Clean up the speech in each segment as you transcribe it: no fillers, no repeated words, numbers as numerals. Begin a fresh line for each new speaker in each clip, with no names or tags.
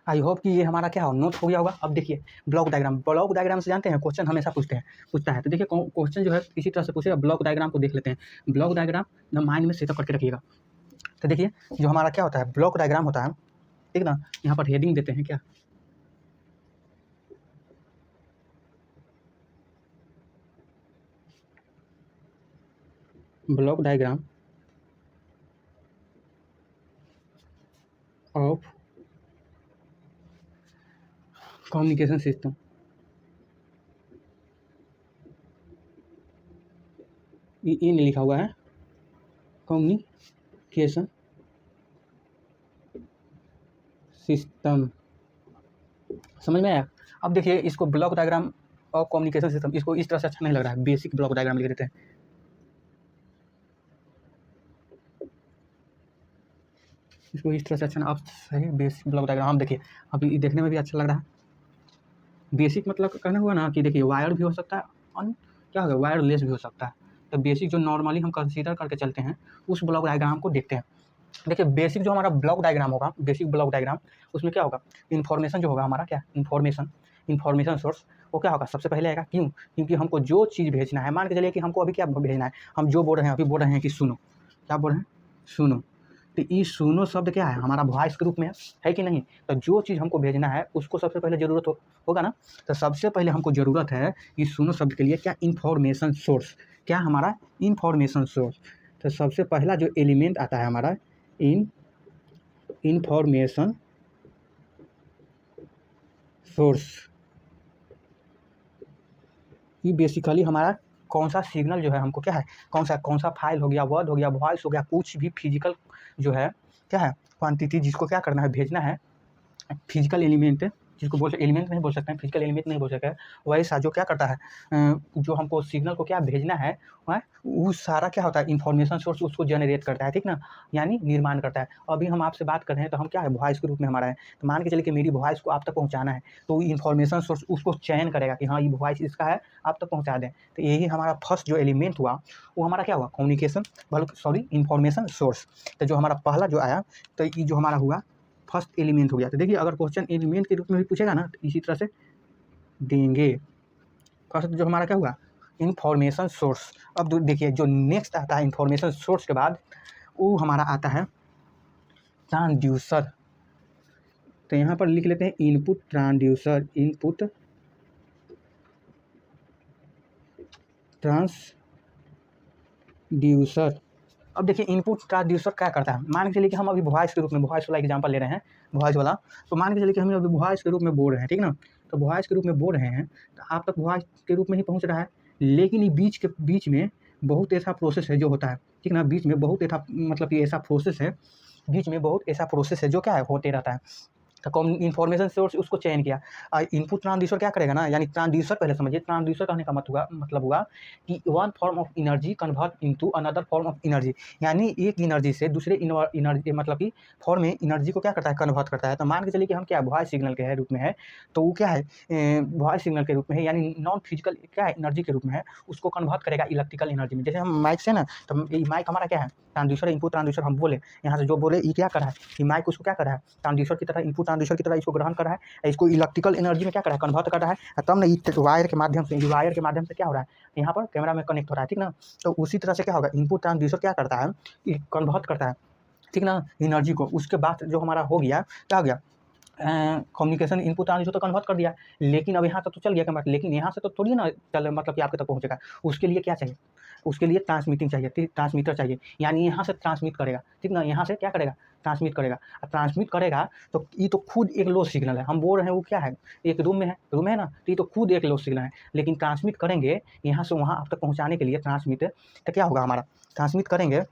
I hope कि ये हमारा क्या हो नोट हो गया होगा। अब देखिए ब्लॉक डायग्राम से जानते हैं क्वेश्चन हमेशा पूछता है। तो देखिए क्वेश्चन जो है इसी तरह से पूछेगा। ब्लॉक डायग्राम को देख लेते हैं। ब्लॉक डायग्राम माइंड में सेटअप करके रखिएगा। तो देखिए जो हमारा क्या होता है ब्लॉक डायग्राम होता है, ठीक ना। यहाँ पर हेडिंग देते हैं क्या, block diagram of communication system. ये नहीं लिखा हुआ है, कम्युनिकेशन सिस्टम। समझ में आया। अब देखिए इसको block diagram of communication system, इसको इस तरह से अच्छा नहीं लग रहा है, बेसिक ब्लॉक डायग्राम लिख देते हैं। इसको इस तरह से अच्छा ना, अब सही बेसिक ब्लॉक डायग्राम। हम देखिए अभी देखने में भी अच्छा लग रहा है। बेसिक मतलब कहना हुआ ना कि देखिए वायर भी हो सकता है और क्या होगा वायरलेस भी हो सकता है। तो बेसिक जो नॉर्मली हम कंसीडर करके चलते हैं उस ब्लॉक डायग्राम को देखते हैं। देखिए बेसिक जो हमारा ब्लॉक डायग्राम होगा, बेसिक ब्लॉक डायग्राम, उसमें क्या होगा इन्फॉर्मेशन जो होगा हमारा क्या इन्फॉर्मेशन सोर्स वो क्या होगा सबसे पहले आएगा। क्यों? क्योंकि हमको जो चीज़ भेजना है, मान के चलिए कि हमको अभी क्या भेजना है, हम जो बोल रहे हैं अभी बोल रहे हैं कि सुनो, क्या बोल रहे हैं सुनो। तो ये सुनो शब्द क्या है हमारा वॉइस के रूप में है कि नहीं। तो जो चीज़ हमको भेजना है उसको सबसे पहले ज़रूरत होगा ना। तो सबसे पहले हमको ज़रूरत है कि सुनो शब्द के लिए क्या इन्फॉर्मेशन सोर्स, क्या हमारा इन्फॉर्मेशन सोर्स। तो सबसे पहला जो एलिमेंट आता है हमारा इन्फॉर्मेशन सोर्स, ये बेसिकली हमारा कौन सा सिग्नल जो है हमको क्या है, कौन सा फाइल हो गया, वर्ड हो गया, वॉइस हो गया, कुछ भी फिजिकल जो है क्या है क्वांटिटी जिसको क्या करना है भेजना है, फिजिकल एलिमेंट जिसको बोल एलिमेंट नहीं बोल सकते हैं, फिजिकल एलिमेंट नहीं बोल सकते हैं, वैसा जो क्या करता है जो हमको सिग्नल को क्या भेजना है वो सारा क्या होता है इन्फॉर्मेशन सोर्स उसको जनरेट करता है, ठीक ना, यानी निर्माण करता है। अभी हम आपसे बात कर रहे हैं तो हम क्या है वॉइस के रूप में हमारा है। तो मान के चलिए कि मेरी वॉइस को आप तक पहुँचाना है तो इन्फॉर्मेशन सोर्स उसको चयन करेगा कि हाँ ये वॉइस इसका है, आप तक पहुँचा दें। तो यही हमारा फर्स्ट जो एलिमेंट हुआ वो हमारा क्या हुआ इन्फॉर्मेशन सोर्स। तो जो हमारा पहला जो आया तो ये जो हमारा हुआ फर्स्ट एलिमेंट हो गया। तो देखिए अगर क्वेश्चन एलिमेंट के रूप में भी पूछेगा ना तो इसी तरह से देंगे। फर्स्ट जो हमारा क्या हुआ इन्फॉर्मेशन सोर्स। अब देखिए जो नेक्स्ट आता है इन्फॉर्मेशन सोर्स के बाद वो हमारा आता है ट्रांसड्यूसर। तो यहाँ पर लिख लेते हैं इनपुट ट्रांसड्यूसर, इनपुट ट्रांसड्यूसर। अब देखिए इनपुट ट्रांसड्यूसर क्या करता है, मान के चलिए कि हम अभी वॉइस के रूप में वॉइस वाला एग्जांपल ले रहे हैं, वॉइस वाला। तो मान के चलिए कि हम अभी वॉइस के रूप में बोल रहे हैं, ठीक ना। तो वॉइस के रूप में बोल रहे हैं तो आप तक वॉइस के रूप में ही पहुंच रहा है, लेकिन ये बीच में बहुत ऐसा प्रोसेस है जो होता है, ठीक ना। बीच में बहुत ऐसा मतलब कि ऐसा प्रोसेस है, बीच में बहुत ऐसा प्रोसेस है जो क्या है होते रहता है। तो इन्फॉर्मेशन सोर्स उसको चयन किया। इनपुट ट्रांसड्यूसर क्या करेगा ना, यानी ट्रांसड्यूसर पहले समझिए, ट्रांसड्यूसर कहने का मतलब हुआ कि one form of energy convert into another form of energy, यानी एक एनर्जी से दूसरे एनर्जी मतलब कि फॉर्म में एनर्जी को क्या करता है कन्वर्ट करता है। तो मान के चलिए कि हम क्या वॉइस सिग्नल के रूप में है, तो वो क्या है वॉइस सिग्नल के रूप में है, यानी नॉन फिजिकल क्या है एनर्जी के रूप में है, उसको कन्वर्ट करेगा इलेक्ट्रिकल एनर्जी में। जैसे हम माइक से ना, तो माइक हमारा क्या है ट्रांसड्यूसर, इनपुट ट्रांसड्यूसर हम बोले, यहाँ से जो बोले ये क्या कर रहा है, ये माइक उसको क्या कर रहा है ट्रांसड्यूसर की तरह, इनपुट ट्रांसड्यूसर की तरह इसको ग्रहण कर रहा है, इसको इलेक्ट्रिकल एनर्जी में क्या कर रहा है कन्वर्ट कर रहा है। तब ना वायर के माध्यम से क्या हो रहा है यहाँ पर कैमरा में कनेक्ट हो रहा है, ठीक ना। तो उसी तरह से क्या होगा इनपुट ट्रांसड्यूसर क्या करता है कन्वर्ट करता है, ठीक ना, एनर्जी को। उसके बाद जो हमारा हो गया क्या हो गया कम्युनिकेशन इनपुट ट्रांसड्यूसर तो कन्वर्ट कर दिया, लेकिन अब यहाँ तक तो चल गया कन्वर्ट, लेकिन यहाँ से तो थोड़ी ना चल मतलब कि आपके तक पहुँचेगा। उसके लिए क्या चाहिए, उसके लिए ट्रांसमिटिंग चाहिए, ट्रांसमीटर चाहिए, यानी यहाँ से ट्रांसमिट करेगा, ठीक ना, यहाँ से क्या करेगा ट्रांसमिट करेगा। ट्रांसमिट करेगा तो ये तो खुद एक लो सिग्नल है, हम बोल रहे हैं वो क्या है एक रूम में है ना, तो ये तो खुद एक लो सिग्नल है, लेकिन ट्रांसमिट करेंगे यहाँ से वहाँ आप तक पहुँचाने के लिए ट्रांसमिट, तो क्या होगा हमारा ट्रांसमिट करेंगे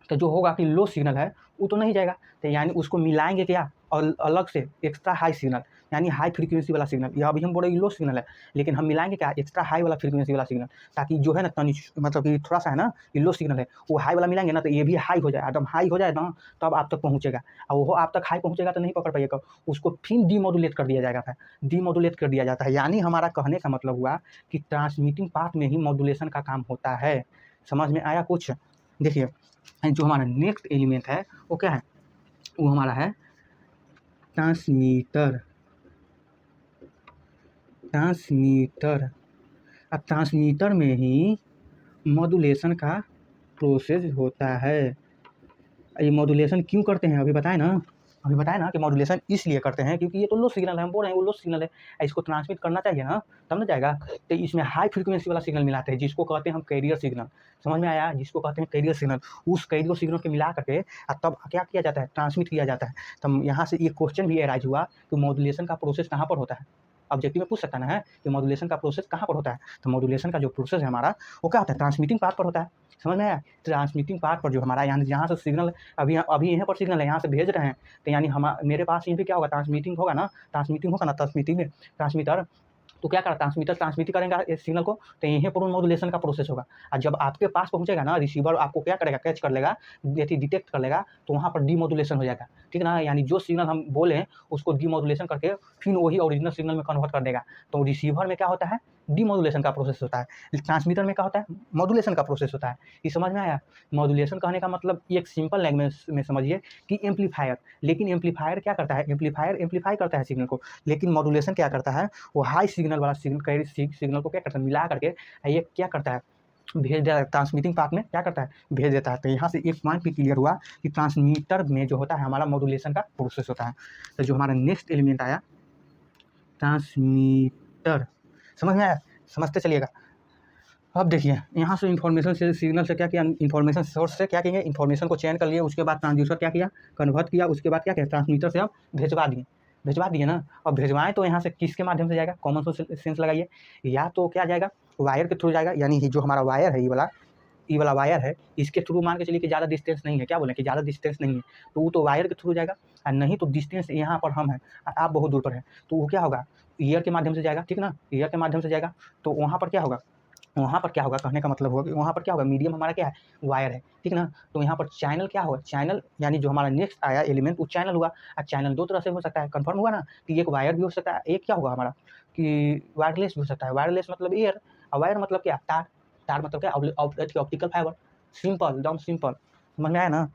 तो जो होगा कि लो सिग्नल है वो तो नहीं जाएगा, तो यानी उसको मिलाएंगे क्या और अलग से एक्स्ट्रा हाई सिग्नल, यानी हाई फ्रीक्वेंसी वाला सिग्नल। यह अभी हम बोल रहे लो सिग्नल है, लेकिन हम मिलाएंगे क्या एक्स्ट्रा हाई वाला फ्रीक्वेंसी वाला सिग्नल, ताकि जो है ना तनी मतलब कि थोड़ा सा है ना ये लो सिग्नल है वो हाई वाला मिलाएंगे ना तो ये भी हाई हो जाए, एकदम हाई हो जाए ना तब आप तक पहुँचेगा, और वो आप तक हाई पहुँचेगा तो नहीं पकड़ पाइएगा, उसको फिर डीमोडुलेट कर दिया जाएगा, डीमोडुलेट कर दिया जाता है। यानी हमारा कहने का मतलब हुआ कि ट्रांसमिटिंग पार्ट में ही मॉड्यूलेशन का काम होता है। समझ में आया कुछ? देखिए जो हमारा नेक्स्ट एलिमेंट है वो क्या है, वो हमारा है ट्रांसमीटर ट्रांसमीटर अब ट्रांसमीटर में ही मॉड्यूलेशन का प्रोसेस होता है। ये मॉड्यूलेशन क्यों करते हैं अभी बताए ना कि मॉड्यूलेशन इसलिए करते हैं क्योंकि ये तो लो सिग्नल है, हम बोल रहे हैं वो लो सिग्नल है, इसको ट्रांसमिट करना चाहिए ना, तब ना जाएगा। तो इसमें हाई फ्रीक्वेंसी वाला सिग्नल मिलाते हैं जिसको कहते हैं हम कैरियर सिग्नल, समझ में आया, जिसको कहते हैं कैरियर सिग्नल। उस कैरियर सिग्नल के मिला करके तब क्या किया जाता है, ट्रांसमिट किया जाता है। तब यहाँ से एक क्वेश्चन भी एराइज हुआ कि मॉड्यूलेशन का प्रोसेस कहाँ पर होता है, ऑब्जेक्टिव में पूछ सकता है कि मॉड्यूलेशन का प्रोसेस कहाँ पर होता है। तो मॉड्यूलेशन का जो प्रोसेस है हमारा वो क्या होता है, ट्रांसमिटिंग पार्ट पर होता है, समझ में आया। ट्रांसमिटिंग पार्ट पर जो हमारा यहाँ से सिग्नल अभी यहाँ पर सिग्नल है, यहाँ से भेज रहे हैं, तो यानी हम मेरे पास यहीं पे क्या होगा, ट्रांसमिटिंग होगा ना, ट्रांसमीटर तो क्या करा, ट्रांसमिट करेगा इस सिग्नल को, तो यहीं पर मॉड्यूलेशन का प्रोसेस होगा। और जब आपके पास पहुंचेगा ना, रिसीवर आपको क्या करेगा, कैच कर लेगा, डिटेक्ट कर लेगा, तो वहाँ पर डीमॉड्यूलेशन हो जाएगा, ठीक ना। यानी जो सिग्नल हम बोले हैं उसको डीमॉड्यूलेशन करके फिर वही ओरिजिनल सिग्नल में कन्वर्ट कर देगा। तो रिसीवर में क्या होता है, डीमॉड्यूलेशन का प्रोसेस होता है, ट्रांसमीटर में क्या होता है, मॉड्यूलेशन का प्रोसेस होता है। ये समझ में आया। मॉड्यूलेशन कहने का मतलब एक सिंपल लैंग्वेज में समझिए कि एम्पलीफायर, लेकिन एम्पलीफायर क्या करता है, एम्पलीफायर एम्पलीफाई करता है सिग्नल को, लेकिन मॉड्यूलेशन क्या करता है, वो हाई सिग्नल वाला सिग्नल को क्या करता है, मिला करके ये क्या करता है, भेज देता है, ट्रांसमिटिंग पार्ट में क्या करता है, भेज देता है। तो यहाँ से एक पॉइंट भी क्लियर हुआ कि ट्रांसमीटर में जो होता है हमारा मॉड्यूलेशन का प्रोसेस होता है। तो जो हमारा नेक्स्ट एलिमेंट आया ट्रांसमीटर, समझ में आया, समझते चलिएगा। अब देखिए यहाँ से इन्फॉर्मेशन से सिग्नल से क्या किया, इन्फॉर्मेशन सोर्स से क्या किए, इन्फॉर्मेशन को चेंज कर लिए, उसके बाद ट्रांसड्यूसर क्या किया, कन्वर्ट किया, उसके बाद क्या किया, ट्रांसमीटर से अब भिजवा दिए ना। अब भिजवाएं तो यहाँ से किसके माध्यम से जाएगा, कॉमन सेंस लगाइए, या तो क्या जाएगा, वायर के थ्रू जाएगा, यानी जो हमारा वायर है ये वाला वायर है, इसके थ्रू मान के चलिए कि ज़्यादा डिस्टेंस नहीं है, क्या बोलें कि ज़्यादा डिस्टेंस नहीं है, तो वो तो वायर के थ्रू जाएगा। और नहीं तो डिस्टेंस यहाँ पर हम हैं, आप बहुत दूर पर हैं, तो वो क्या होगा, ईयर के माध्यम से जाएगा, ठीक ना, ईयर के माध्यम से जाएगा। तो वहाँ पर क्या होगा, कहने का मतलब होगा कि वहाँ पर क्या होगा, मीडियम हमारा क्या है, वायर है, ठीक ना। तो यहाँ पर चैनल क्या होगा, चैनल यानी जो हमारा नेक्स्ट आया एलिमेंट वो चैनल हुआ। और चैनल दो तरह से हो सकता है, कंफर्म हुआ ना कि एक वायर भी हो सकता है, एक क्या होगा हमारा कि वायरलेस भी हो सकता है। वायरलेस मतलब एयर, और वायर मतलब क्या, तार मतलब क्या, ऑप्टिकल फाइबर, सिंपल, एकदम सिंपल, समझ में आया ना।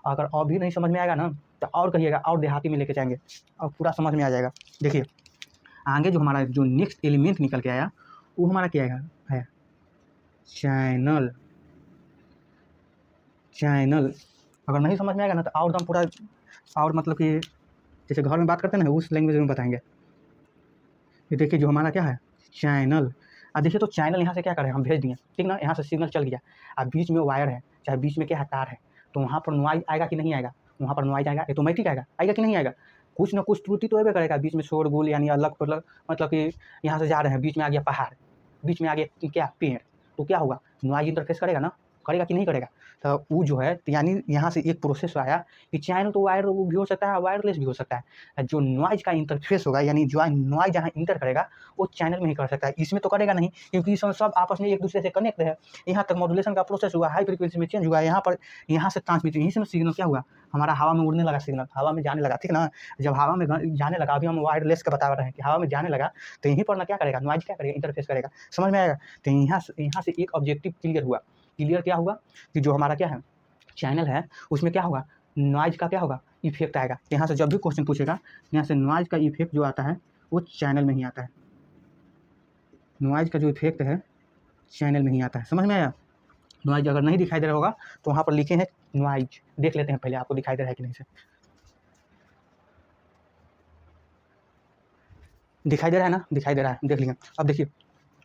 अगर और भी नहीं समझ में आएगा ना तो और कहिएगा, और देहाती में लेके जाएंगे और पूरा समझ में आ जाएगा। देखिए आगे जो हमारा जो नेक्स्ट एलिमेंट निकल के आया वो हमारा क्या है चैनल। अगर नहीं समझ में आएगा ना तो और एकदम पूरा, और मतलब कि जैसे घर में बात करते हैं ना उस लैंग्वेज में बताएंगे। ये देखिए जो हमारा क्या है चैनल। अब देखिए तो चैनल यहाँ से क्या करें, हम भेज दिए, ठीक ना, यहाँ से सिग्नल चल गया, अब बीच में वायर है, चाहे बीच में क्या है, तार है, तो वहाँ पर नॉइज आएगा कि नहीं आएगा, वहाँ पर नॉइज आएगा, ऑटोमेटिक आएगा कि नहीं आएगा, कुछ ना कुछ त्रुटि तो अबे करेगा, बीच में शोरगुल यानी अलग मतलब कि यहाँ से जा रहे हैं, बीच में आ गया पहाड़, बीच में आ गया क्या पेड़, तो क्या होगा, नॉइज इंटरफेस करेगा कि नहीं करेगा। तो वो जो है यानी यहाँ से एक प्रोसेस आया कि चैनल तो वायर भी हो सकता है, वायरलेस भी हो सकता है। जो नॉइज का इंटरफेस होगा यानी जो नॉइज जहाँ इंटर करेगा वो चैनल में ही कर सकता है, इसमें तो करेगा नहीं क्योंकि इसमें सब आपस में एक दूसरे से कनेक्ट है। यहाँ तक मॉड्यूलेशन का प्रोसेस हुआ, हाई फ्रीक्वेंसी में चेंज हुआ, यहाँ से ट्रांसमिट, यहीं से सिग्नल क्या हुआ, हमारा हवा में उड़ने लगा, सिग्नल हवा में जाने लगा, ठीक ना। जब हवा में जाने लगा, अभी हम वायरलेस का बता रहे हैं कि हवा में जाने लगा, तो यहीं पर ना क्या करेगा, नॉइज क्या करेगा, इंटरफेस करेगा, समझ में आएगा। तो यहाँ से एक ऑब्जेक्टिव क्लियर क्या हुआ कि जो हमारा क्या है चैनल है उसमें क्या होगा, नॉइज का क्या होगा, इफेक्ट आएगा। यहाँ से जब भी क्वेश्चन पूछेगा यहाँ से नॉइज का इफेक्ट जो आता है वो चैनल में ही आता है, नॉइज का जो इफेक्ट है चैनल में ही आता है, समझ में आया। नॉइज अगर नहीं दिखाई दे रहा होगा तो वहाँ पर लिखे हैं नॉइज, देख लेते हैं पहले आपको दिखाई दे रहा है कि नहीं से, दिखाई दे रहा है ना, दिखाई दे रहा है, देख लीजिए। अब देखिए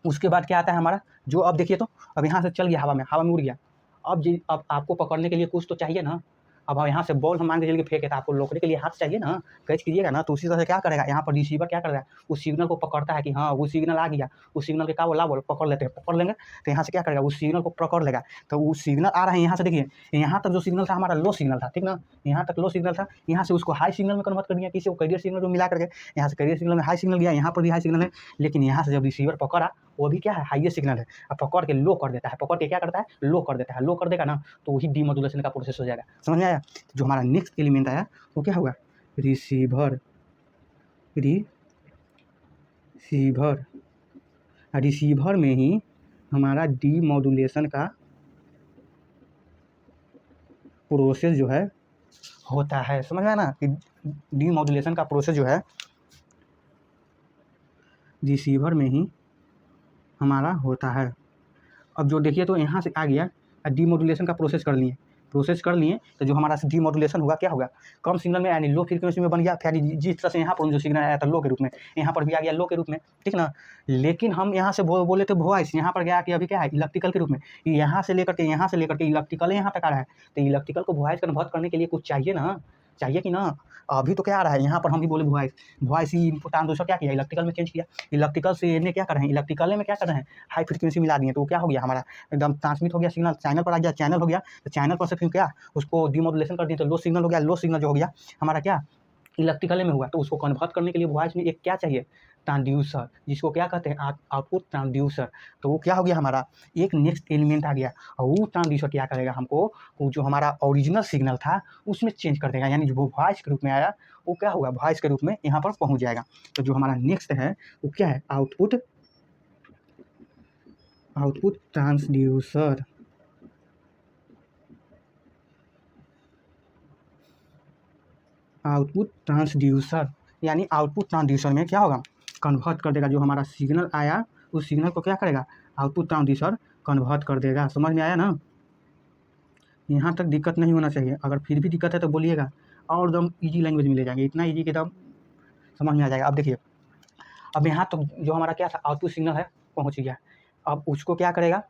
उसके बाद क्या आता है हमारा, जो अब देखिए तो अब यहाँ से चल गया, हवा में उड़ गया। अब आपको पकड़ने के लिए कुछ तो चाहिए ना। अब यहाँ से बॉल हम मान के चलिए फेंके तो आपको रोकने के लिए हाथ चाहिए ना, कैच कीजिएगा ना। तो उसी तरह से क्या करेगा, यहाँ पर रिसीवर क्या कर रहा है, उस सिग्नल को पकड़ता है कि हाँ वो सिग्नल आ गया, उस सिग्नल के क्या बोला बोल पकड़ लेंगे। तो यहाँ से क्या करेगा, उस सिग्नल को पकड़ लेगा। तो वो सिग्नल आ रहा है यहाँ से, देखिए यहाँ तक जो सिग्नल था हमारा लो सिग्नल था, ठीक ना, यहाँ तक लो सिग्नल था, यहाँ से उसको हाई सिग्नल में कन्वर्ट कर दिया, किसी को कैरियर सिग्नल को मिला करके, यहाँ से कैरियर सिग्नल में हाई सिग्नल गया, यहाँ पर भी हाई सिग्नल है, लेकिन यहाँ से जब रिसीवर पकड़ा वो भी क्या है, हाईएस्ट सिग्नल है। अब पकड़ के लो कर देता है, पकड़ के क्या करता है, लो कर देता है, लो कर देगा ना तो वही डीमॉड्यूलेशन का प्रोसेस हो जाएगा, समझ में आया। जो हमारा नेक्स्ट एलिमेंट आया वो क्या होगा, रिसीवर। रिसीवर में ही हमारा डीमॉड्यूलेशन का प्रोसेस जो है होता है, समझ में आया ना कि डीमॉड्यूलेशन का प्रोसेस जो है रिसीवर में ही हमारा होता है। अब जो देखिए तो यहाँ से आ गया डीमॉड्यूलेशन का प्रोसेस कर लिए तो जो हमारा डीमॉड्यूलेशन हुआ क्या होगा, कम सिग्नल में यानी लो फ्रीक्वेंसी में बन गया। फिर जिस तरह से यहाँ पर जो सिग्नल आया था लो के रूप में, यहाँ पर भी आ गया लो के रूप में, ठीक ना। लेकिन हम यहाँ से बोले थे वॉइस, यहाँ पर गया कि अभी क्या है इलेक्ट्रिकल के रूप में, यहाँ से लेकर के इलेक्ट्रिकल यहाँ तक आ रहा है। तो इलेक्ट्रिकल को वॉइस कन्वर्ट करने के लिए कुछ चाहिए ना, चाहिए कि ना। अभी तो क्या आ रहा है यहाँ पर हम भी बोले वॉइस ही इनपुट ट्रांसड्यूसर क्या किया इलेक्ट्रिकल में चेंज किया। इलेक्ट्रिकल से इन्हें क्या कर रहे हैं, इलेक्ट्रिकल में क्या कर रहे हैं हाई फ्रीक्वेंसी मिला दिए, तो क्या हो गया हमारा एकदम ट्रांसमिट हो गया सिग्नल, चैनल पर आ गया, चैनल हो गया। तो चैनल पर से फिर क्या उसको डीमॉड्यूलेशन कर दिए तो लो सिग्नल हो गया। लो सिग्नल जो हो गया हमारा क्या इलेक्ट्रिकल में हुआ, तो उसको कन्वर्ट करने के लिए वॉइस में एक क्या चाहिए ट्रांसड्यूसर, जिसको क्या कहते हैं आउटपुट ट्रांसड्यूसर। तो वो क्या हो गया हमारा एक नेक्स्ट एलिमेंट आ गया, और वो ट्रांसड्यूसर क्या करेगा हमको वो जो हमारा ओरिजिनल सिग्नल था उसमें चेंज कर देगा, यानी जो वो वॉइस के रूप में आया वो क्या होगा वॉइस के रूप में यहाँ पर पहुँच जाएगा। तो जो हमारा नेक्स्ट है वो क्या है आउटपुट ट्रांसड्यूसर। आउटपुट ट्रांसड्यूसर यानी आउटपुट ट्रांसड्यूसर में क्या होगा कन्वर्ट कर देगा, जो हमारा सिग्नल आया उस सिग्नल को क्या करेगा आउटपुट ट्रांसड्यूसर कन्वर्ट कर देगा। समझ में आया ना, यहाँ तक दिक्कत नहीं होना चाहिए। अगर फिर भी दिक्कत है तो बोलिएगा, और एकदम ईजी लैंग्वेज में ले जाएंगे, इतना ईजी कि एकदम समझ में आ जाएगा। अब देखिए अब यहाँ तो जो हमारा क्या था आउटपुट सिग्नल है पहुँच गया, अब उसको क्या करेगा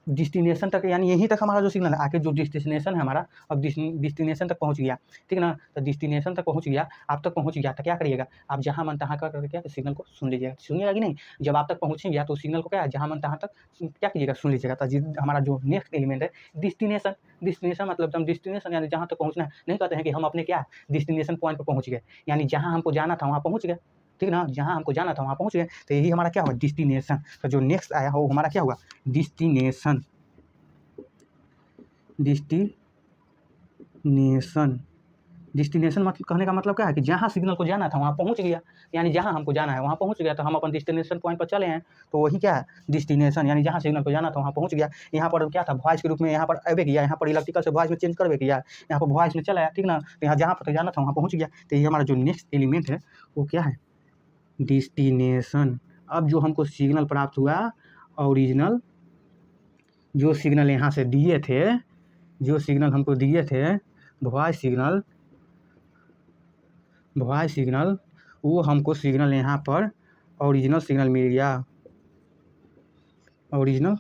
डिस्टिनेशन तक, यानी यहीं तक हमारा जो सिग्नल है आके जो डिस्टिनेशन है हमारा, अब डिस्टिनेशन तक पहुंच गया, ठीक ना। तो डिस्टिनेशन तक पहुंच गया, आप तक पहुंच गया तो क्या करिएगा आप जहां मन तहां कर क्या सिग्नल को सुन लीजिएगा, सुनिएगा कि नहीं। जब आप तक पहुंचेंगे तो सिग्नल को क्या जहां मन तहां तक क्या कीजिएगा सुन लीजिएगा। तो हमारा जो नेक्स्ट एलिमेंट है डिस्टिनेशन मतलब हम डिस्टिनेशन यानी जहाँ तक पहुँचना है, नहीं कहते हैं कि हम अपने क्या डिस्टिनेशन पॉइंट पर पहुँच गए, यानी जहाँ हमको जाना था वहाँ पहुँच गए, ठीक ना। जहाँ हमको जाना था वहाँ पहुँच गए, तो यही हमारा क्या हुआ डिस्टिनेशन। तो जो नेक्स्ट आया वो हमारा क्या हुआ डिस्टिनेशन मतलब कहने का मतलब क्या है कि जहाँ सिग्नल को जाना था वहाँ पहुँच गया, यानी जहाँ हमको जाना है वहाँ पहुँच गया, तो हम अपन डिस्टिनेशन पॉइंट पर चले हैं, तो वही क्या है डिस्टिनेशन, यानी जहाँ सिग्नल को जाना था वहाँ पहुँच गया। यहाँ पर क्या था वॉइस के रूप में यहाँ पर अवे किया, यहाँ पर इलेक्ट्रिकल से वॉइस में चेंज करवे किया, यहाँ पर वॉइस में चला है, ठीक ना। तो यहाँ जहाँ पर जाना था वहाँ पहुँच गया, तो ये हमारा जो नेक्स्ट एलिमेंट है वो क्या है डिस्टिनेशन। अब जो हमको सिग्नल प्राप्त हुआ ओरिजिनल, जो सिग्नल यहाँ से दिए थे, जो सिग्नल हमको दिए थे वॉइस सिग्नल वो हमको सिग्नल यहाँ पर ओरिजिनल सिग्नल मिल गया, ओरिजिनल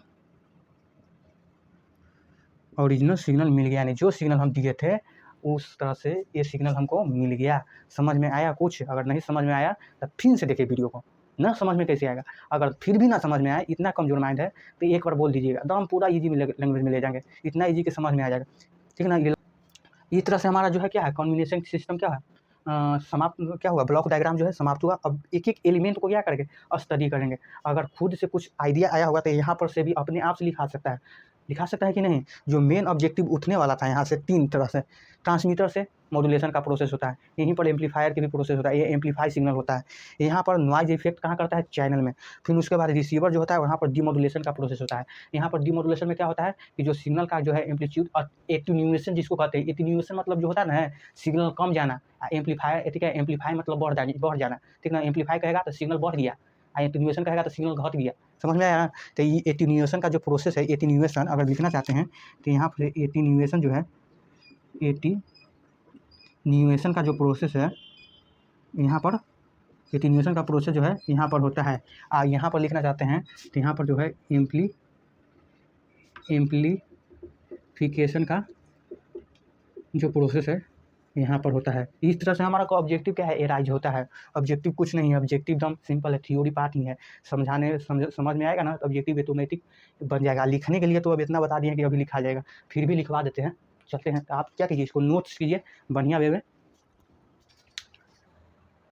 सिग्नल मिल गया, यानी जो सिग्नल हम दिए थे उस तरह से ये सिग्नल हमको मिल गया। समझ में आया कुछ? अगर नहीं समझ में आया तो फिर से देखिए वीडियो को, ना समझ में कैसे आएगा। अगर फिर भी ना समझ में आए, इतना कमजोर माइंड है तो एक बार बोल दीजिएगा, एकदम पूरा ईजी लैंग्वेज में ले जाएंगे, इतना ईजी कि समझ में आ जाएगा, ठीक ना। इस तरह से हमारा जो है क्या है कॉम्बिनेशन सिस्टम क्या है समाप्त क्या हुआ, ब्लॉक डायग्राम जो है समाप्त हुआ। अब एक एक एलिमेंट को क्या करेंगे स्टडी करेंगे। अगर खुद से कुछ आइडिया आया होगा तो यहाँ पर से भी अपने आप से लिखा सकता है कि नहीं। जो मेन ऑब्जेक्टिव उठने वाला था यहाँ से तीन तरह से, ट्रांसमीटर से मॉड्यूलेशन का प्रोसेस होता है, यहीं पर एम्पलीफायर की भी प्रोसेस होता है, ये एम्पलीफाई सिग्नल होता है। यहाँ पर नॉइज इफेक्ट कहाँ करता है चैनल में। फिर उसके बाद रिसीवर जो होता है वहाँ पर डीमॉड्यूलेशन का प्रोसेस होता है। यहाँ पर डीमॉड्यूलेशन में क्या होता है कि जो सिग्नल का जो है एम्पलीट्यूड और एटेन्यूएशन जिसको कहते हैं, एटेन्यूएशन मतलब जो होता है ना सिग्नल कम जाना, एम्पलीफायर ठीक है एम्पलीफाई मतलब बढ़ जाना, ठीक ना। एम्पलीफाई कहेगा तो सिग्नल बढ़ गया, एटेन्यूएशन कहेगा तो सिग्नल घट गया। समझ में आया। तो ये एटेन्यूएशन का जो प्रोसेस है, एटेन्यूएशन अगर लिखना चाहते हैं तो यहाँ पर एटेन्यूएशन जो है एटेन्यूएशन का जो प्रोसेस है यहाँ पर एटेन्यूएशन का प्रोसेस जो है यहाँ पर होता है। यहाँ पर लिखना चाहते हैं तो यहाँ पर जो है एम्पलीफिकेशन का जो प्रोसेस है यहाँ पर होता है। इस तरह से हमारा को ऑब्जेक्टिव क्या है एराइज होता है। ऑब्जेक्टिव कुछ नहीं है, ऑब्जेक्टिव एकदम सिंपल है, थ्योरी पार्ट ही है। समझ में आएगा ना तो ऑब्जेक्टिव ऑटोमेटिक बन जाएगा। लिखने के लिए तो अब इतना बता दिए कि अभी लिखा जाएगा, फिर भी लिखवा देते हैं, चलते हैं। तो आप क्या कीजिए इसको नोट्स कीजिए बढ़िया वे में,